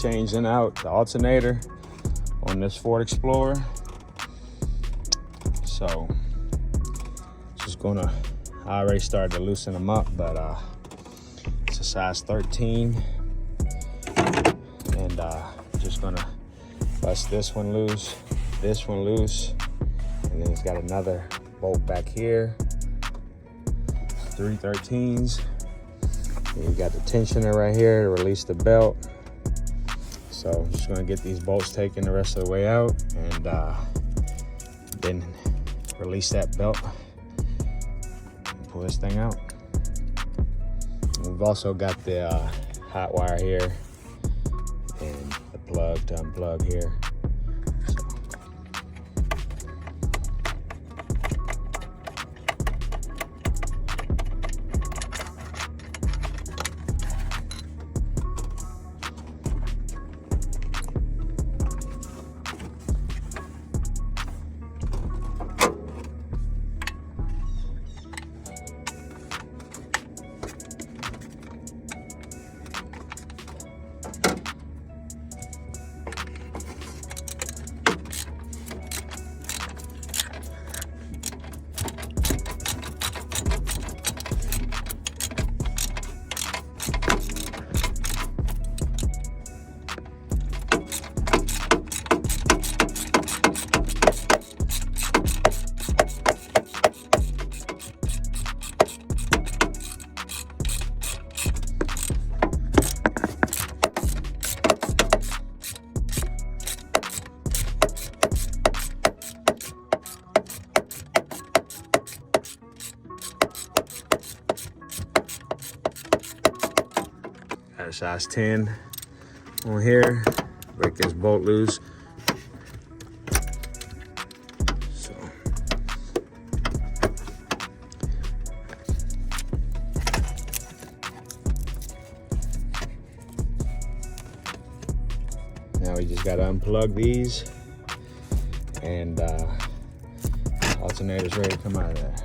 changing out the alternator on this Ford Explorer. So just gonna, I already started to loosen them up, but it's a size 13, and just gonna bust this one loose, and then it's got another bolt back here, 3 13s. And you got the tensioner right here to release the belt. So I'm just gonna get these bolts taken the rest of the way out, and then release that belt and pull this thing out. And we've also got the hot wire here and the plug to unplug here. Got a size 10 on here. Break this bolt loose. So now we just gotta unplug these, and alternator's ready to come out of there.